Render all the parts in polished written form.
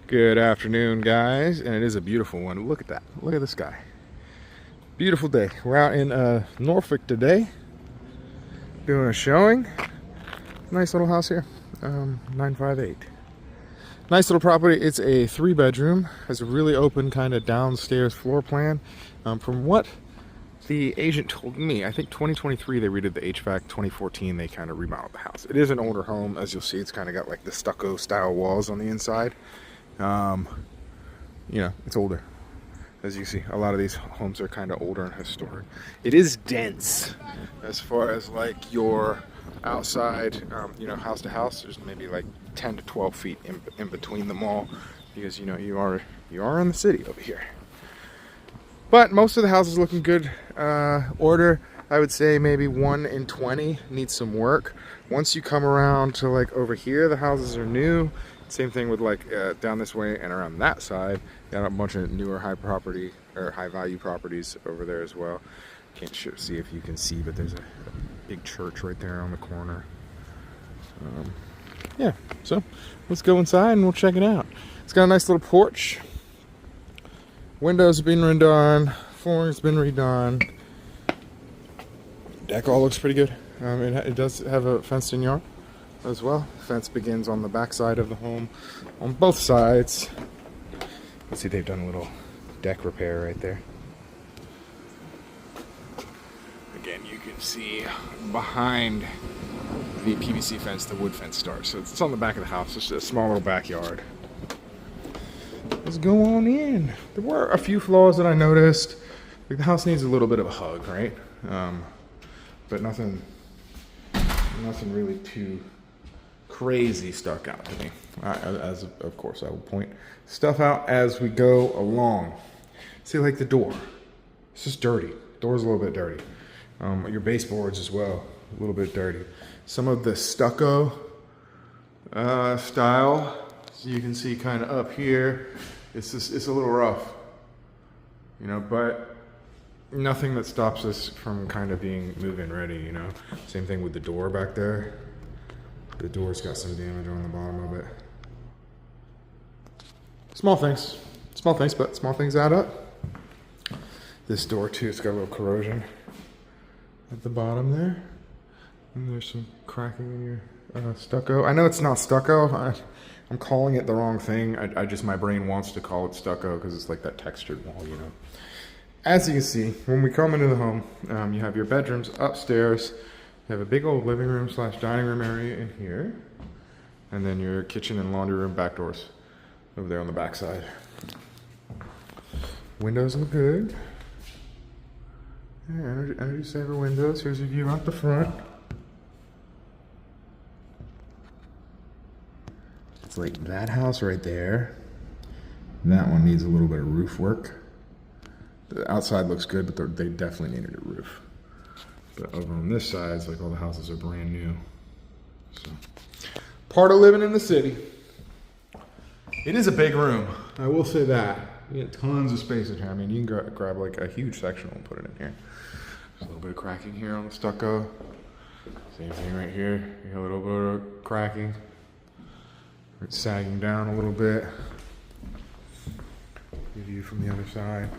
Good afternoon, guys, and it is a beautiful one. Look at that. Look at the sky. Beautiful day. We're out in Norfolk today doing a showing. Nice little house here, 958. Nice little property. It's a 3-bedroom. Has a really open kind of downstairs floor plan. From what the agent told me, I think 2023 they redid the HVAC. 2014 they kind of remodeled the house. It is an older home, as you'll see. It's kind of got like the stucco style walls on the inside. It's older. As you see, a lot of these homes are kind of older and historic. It is dense as far as like your outside, house to house. There's maybe like 10 to 12 feet in between them all, because you are in the city over here. But most of the houses looking good order. I would say maybe 1 in 20 needs some work. Once you come around to like over here, the houses are new. Same thing with like down this way and around that side. Got a bunch of newer high value properties over there as well. Can't see if you can see, but there's a big church right there on the corner. So let's go inside and we'll check it out. It's got a nice little porch. Windows have been redone. Flooring's been redone. Deck all looks pretty good. It does have a fenced-in yard as well. The fence begins on the back side of the home on both sides. Let's see, they've done a little deck repair right there. Again, you can see behind the PVC fence, the wood fence starts. So it's on the back of the house, just a small little backyard. Let's go on in. There were a few flaws that I noticed. Like the house needs a little bit of a hug, right? But nothing really too crazy stuck out to me. As of course, I will point stuff out as we go along. See, like the door, it's just dirty. Door's a little bit dirty. Your baseboards as well, a little bit dirty. Some of the stucco style, so you can see kind of up here, it's a little rough, but nothing that stops us from kind of being move-in ready. Same thing with the door back there. The door's got some damage on the bottom of it. Small things, but small things add up. This door too, it's got a little corrosion at the bottom there. And there's some cracking in your stucco. I know it's not stucco. I'm calling it the wrong thing. My brain wants to call it stucco because it's like that textured wall, As you can see, when we come into the home, you have your bedrooms upstairs. You have a big old living room / dining room area in here. And then your kitchen and laundry room back doors over there on the back side. Windows look good. Yeah, energy saver windows. Here's a view out the front. It's like that house right there. That one needs a little bit of roof work. The outside looks good, but they definitely needed a roof. But over on this side, it's like all the houses are brand new. So, part of living in the city. It is a big room, I will say that. You get tons of space in here. I mean, you can grab like a huge sectional and put it in here. There's a little bit of cracking here on the stucco. Same thing right here. You got a little bit of cracking. It's sagging down a little bit. Give you from the other side.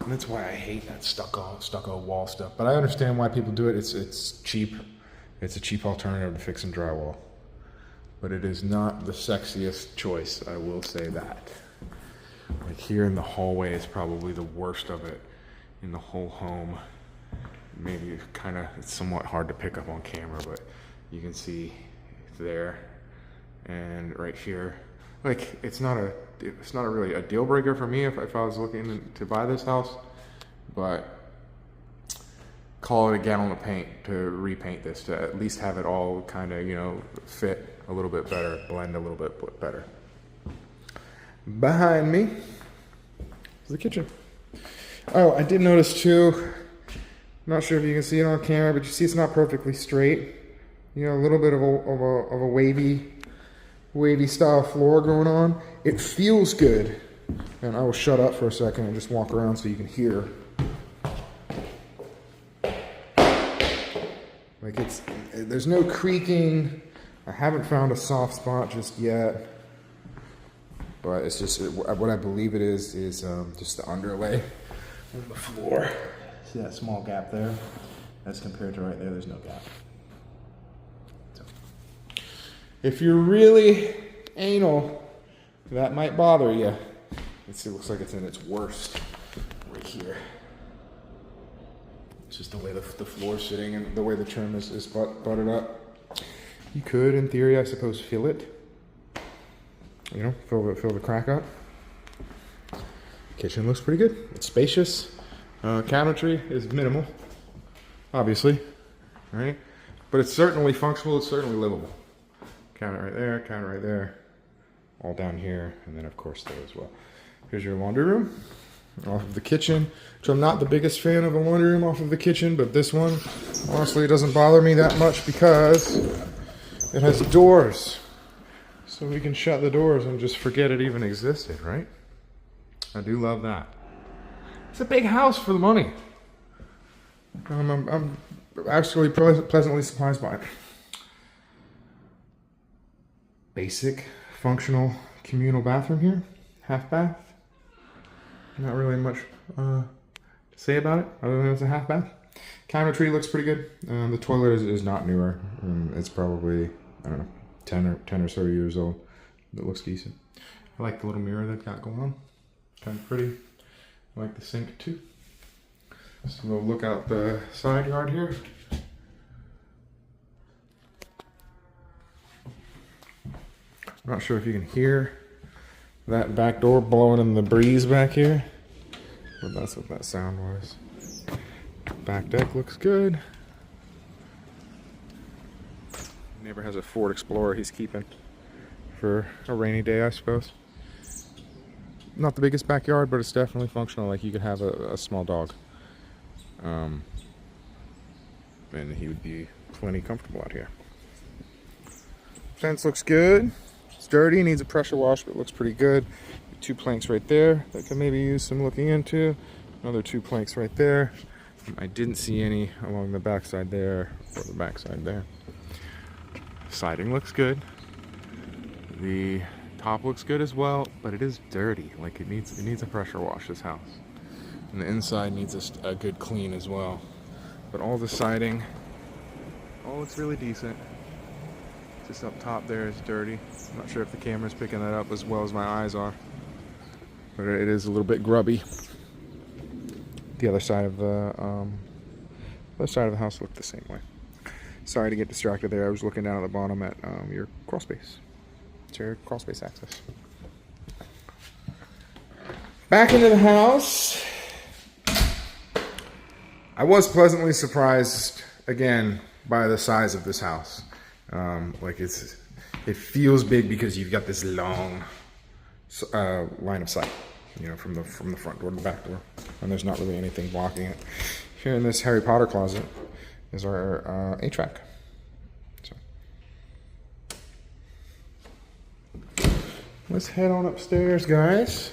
And that's why I hate that stucco wall stuff. But I understand why people do it. It's cheap. It's a cheap alternative to fixing drywall. But it is not the sexiest choice, I will say that. Like here in the hallway is probably the worst of it in the whole home. Maybe it's somewhat hard to pick up on camera, but you can see there and right here. Like it's not really a deal breaker for me if I was looking to buy this house, but call it a gallon of paint to repaint this, to at least have it all kind of fit a little bit better, blend a little bit better. Behind me is the kitchen. Oh, I did notice too, not sure if you can see it on camera, but you see it's not perfectly straight. A little bit of a wavy style floor going on. It feels good. And I will shut up for a second and just walk around so you can hear. Like there's no creaking. I haven't found a soft spot just yet. but it's just what I believe it is just the underlay on the floor. See that small gap there? As compared to right there, there's no gap. So, if you're really anal, that might bother you. It looks like it's in its worst right here. It's just the way the floor's sitting and the way the trim is buttered up. You could, in theory, I suppose, fill it. You know, fill the crack up. Kitchen looks pretty good. It's spacious. Cabinetry is minimal, obviously, right? But it's certainly functional. It's certainly livable. Cabinet right there, all down here, and then of course there as well. Here's your laundry room off of the kitchen, which I'm not the biggest fan of a laundry room off of the kitchen, but this one, honestly, it doesn't bother me that much because it has doors. So we can shut the doors and just forget it even existed, right? I do love that. It's a big house for the money. I'm actually pleasantly surprised by it. Basic, functional, communal bathroom here. Half bath. Not really much to say about it, other than it's a half bath. Cabinetry looks pretty good. The toilet is not newer. It's probably, I don't know, 10 or so years old. It looks decent. I like the little mirror they've got going on. Kind of pretty. I like the sink too. So we'll look out the side yard here. I'm not sure if you can hear that back door blowing in the breeze back here, but that's what that sound was. Back deck looks good. Neighbor has a Ford Explorer he's keeping for a rainy day, I suppose. Not the biggest backyard, but it's definitely functional. Like you could have a small dog, and he would be plenty comfortable out here. Fence looks good. It's dirty, needs a pressure wash, but it looks pretty good. 2 planks right there that could maybe use some looking into. Another 2 planks right there. I didn't see any along the backside there or the backside there. Siding looks good. The top looks good as well, but it is dirty. Like it needs a pressure wash, this house. And the inside needs a good clean as well. But all the siding, all looks really decent. Just up top there is dirty. I'm not sure if the camera's picking that up as well as my eyes are, but it is a little bit grubby. The other side of the house looked the same way. Sorry to get distracted there. I was looking down at the bottom at your crawl space. It's your crawl space access. Back into the house. I was pleasantly surprised again by the size of this house. Like it feels big because you've got this long line of sight, you know, from the front door to the back door, and there's not really anything blocking it. Here in this Harry Potter closet is our HVAC. So let's head on upstairs, guys.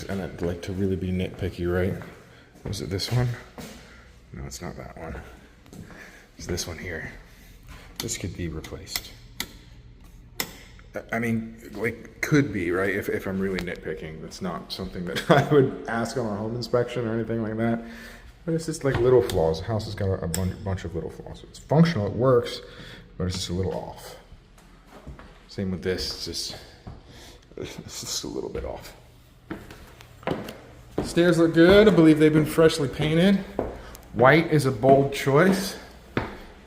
And I'd like to really be nitpicky, right? Was it this one? No, it's not that one. It's this one here. This could be replaced. I mean, like, could be, right? If I'm really nitpicking. That's not something that I would ask on a home inspection or anything like that. But it's just like little flaws. The house has got a bunch of little flaws. It's functional, it works, but it's just a little off. Same with this, it's just a little bit off. Stairs look good. I believe they've been freshly painted. White is a bold choice.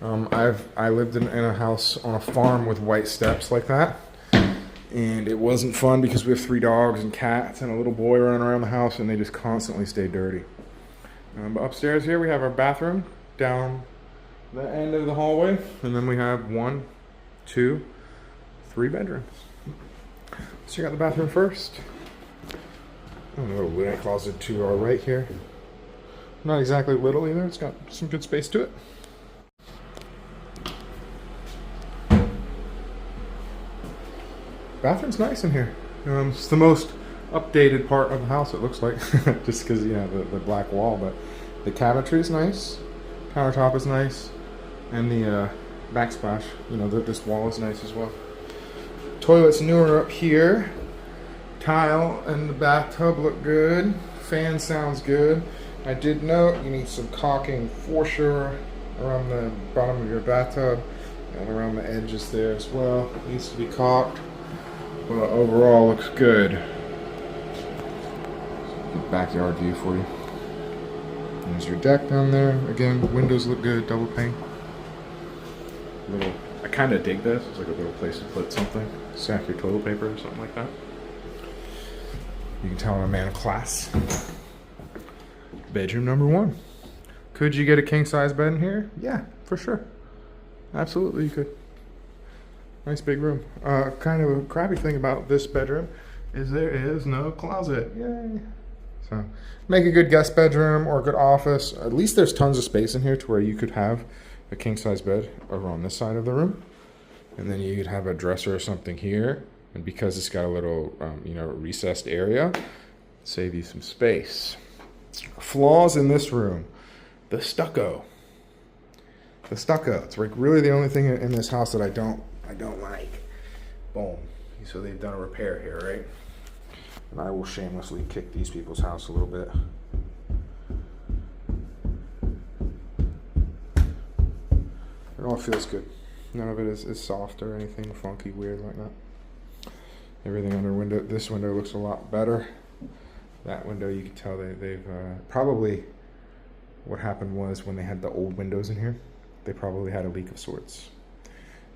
I lived in a house on a farm with white steps like that, and it wasn't fun because we have 3 dogs and cats and a little boy running around the house, and they just constantly stay dirty. But upstairs here we have our bathroom down the end of the hallway, and then we have 1, 2, 3 bedrooms. Let's check out the bathroom first. A little linen closet to our right here. Not exactly little either. It's got some good space to it. Bathroom's nice in here. It's the most updated part of the house, it looks like, just because, you know, the black wall. But the cabinetry is nice. Countertop is nice, and the backsplash. You know, this wall is nice as well. Toilet's newer up here. Tile and the bathtub look good. Fan sounds good. I did note you need some caulking for sure around the bottom of your bathtub and around the edges there as well. It needs to be caulked, but overall looks good. Good backyard view for you. There's your deck down there. Again, windows look good, double pane. I kind of dig this. It's like a little place to put something. Stack your toilet paper or something like that. You can tell I'm a man of class. Bedroom number 1. Could you get a king size bed in here? Yeah, for sure. Absolutely you could. Nice big room. Kind of a crappy thing about this bedroom is there is no closet. Yay. So make a good guest bedroom or a good office. At least there's tons of space in here to where you could have a king size bed over on this side of the room. And then you could have a dresser or something here. And because it's got a little, you know, recessed area, save you some space. Flaws in this room. The stucco. The stucco. It's like really the only thing in this house that I don't like. Boom. So they've done a repair here, right? And I will shamelessly kick these people's house a little bit. It all feels good. None of it is soft or anything funky, weird like that. Everything under window. This window looks a lot better. That window, you can tell they've probably, what happened was when they had the old windows in here, they probably had a leak of sorts.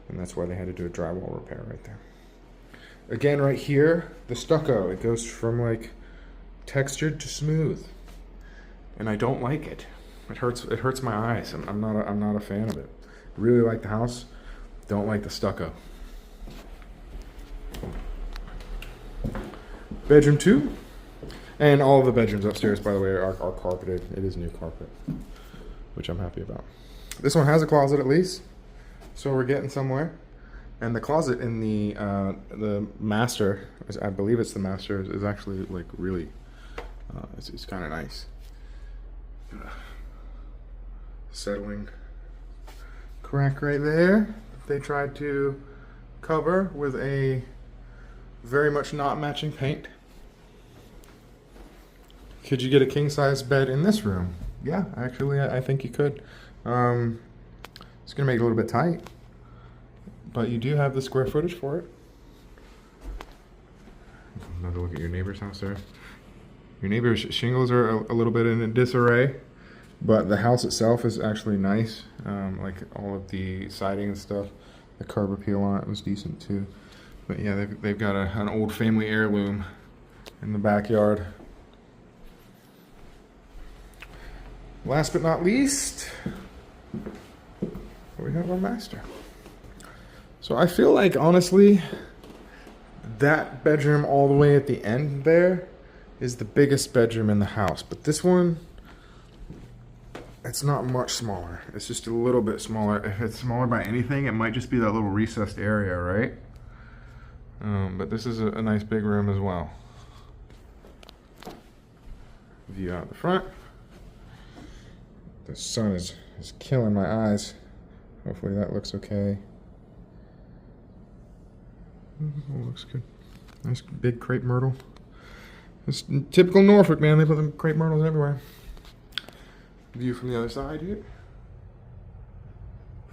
And that's why they had to do a drywall repair right there. Again, right here, the stucco, it goes from like textured to smooth. And I don't like it. It hurts my eyes. I'm not a fan of it. Really like the house, don't like the stucco. Bedroom 2. And all of the bedrooms upstairs, by the way, are carpeted. It is new carpet, which I'm happy about. This one has a closet at least, so we're getting somewhere. And the closet in the master, I believe it's the master, is actually like really, it's kind of nice. Settling crack right there. They tried to cover with a very much not matching paint. Could you get a king size bed in this room? Yeah, actually, I think you could. It's gonna make it a little bit tight, but you do have the square footage for it. Another look at your neighbor's house there. Your neighbor's shingles are a little bit in disarray, but the house itself is actually nice. Like all of the siding and stuff, the curb appeal on it was decent too. But yeah, they've got an old family heirloom in the backyard. Last but not least, we have our master. So I feel like, honestly, that bedroom all the way at the end there is the biggest bedroom in the house. But this one, it's not much smaller. It's just a little bit smaller. If it's smaller by anything, it might just be that little recessed area, right? But this is a nice big room as well. View out the front. The sun is killing my eyes. Hopefully that looks okay. Oh, looks good. Nice big crepe myrtle. It's typical Norfolk, man. They put them crepe myrtles everywhere. View from the other side here.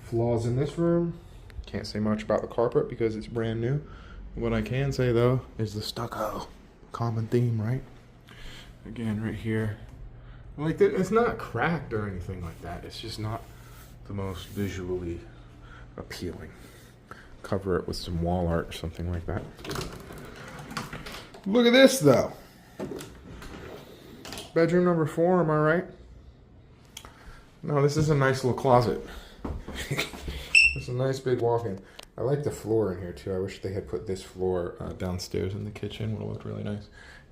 Flaws in this room. Can't say much about the carpet because it's brand new. What I can say though is the stucco. Common theme, right? Again, right here. Like, it's not cracked or anything like that. It's just not the most visually appealing. Cover it with some wall art or something like that. Look at this though. Bedroom number 4, am I right? No, this is a nice little closet. It's a nice big walk-in. I like the floor in here too. I wish they had put this floor downstairs in the kitchen. Would have looked really nice.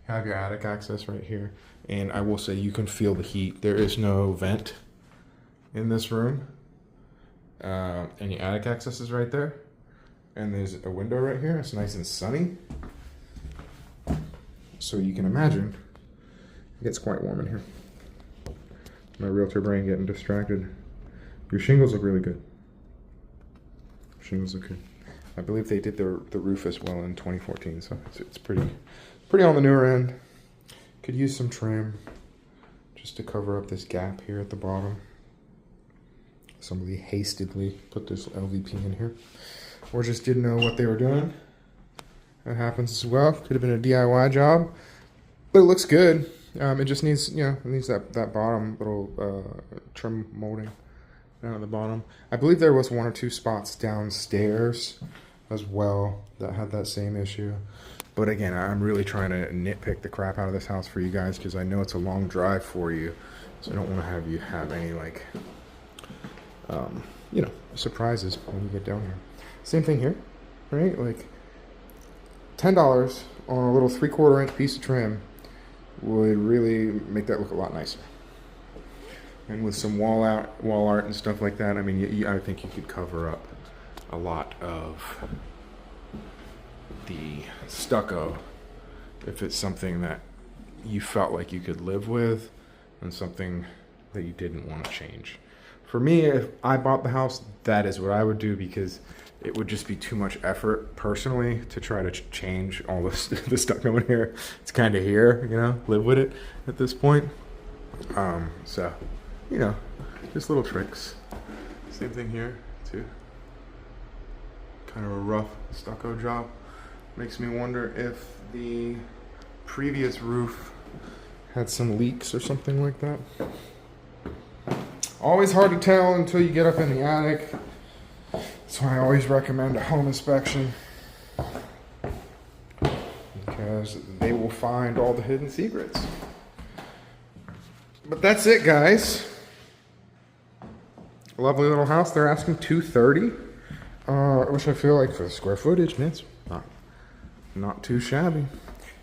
You have your attic access right here. And I will say you can feel the heat. There is no vent in this room. And your attic access is right there. And there's a window right here. It's nice and sunny. So you can imagine it gets quite warm in here. My realtor brain getting distracted. Your shingles look really good. Shingles look good. I believe they did the roof as well in 2014, so it's pretty on the newer end. Could use some trim just to cover up this gap here at the bottom. Somebody hastily put this LVP in here, or just didn't know what they were doing. That happens as well. Could have been a DIY job, but it looks good. It just needs, it needs that bottom little trim molding down at the bottom. I believe there was 1 or 2 spots downstairs as well that had that same issue. But again, I'm really trying to nitpick the crap out of this house for you guys because I know it's a long drive for you. So I don't want to have you have any, like, surprises when you get down here. Same thing here, right? Like, $10 on a little 3/4 inch piece of trim would really make that look a lot nicer. And with some wall art and stuff like that, I mean, I think you could cover up a lot of the stucco if it's something that you felt like you could live with and something that you didn't want to change. For me, if I bought the house, that is what I would do, because it would just be too much effort personally to try to change all the stucco in here. It's kind of here, live with it at this point. So, just little tricks. Same thing here too. Kind of a rough stucco job. Makes me wonder if the previous roof had some leaks or something like that. Always hard to tell until you get up in the attic. That's why I always recommend a home inspection, because they will find all the hidden secrets. But that's it, guys. A lovely little house. They're asking $230, which I feel like for the square footage, man, it's not too shabby.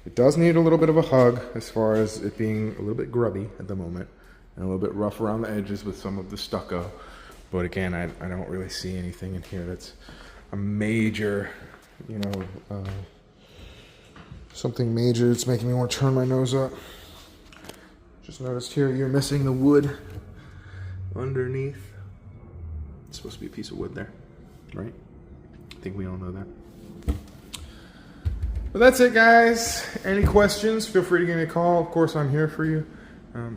It does need a little bit of a hug as far as it being a little bit grubby at the moment and a little bit rough around the edges with some of the stucco. But again, I don't really see anything in here that's a major, something major that's making me want to turn my nose up. Just noticed here you're missing the wood underneath. It's supposed to be a piece of wood there, right? I think we all know that. But that's it, guys. Any questions, feel free to give me a call. Of course, I'm here for you.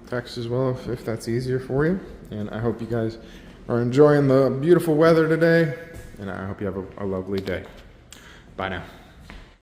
Text as well if that's easier for you. And I hope you guys are enjoying the beautiful weather today. And I hope you have a lovely day. Bye now.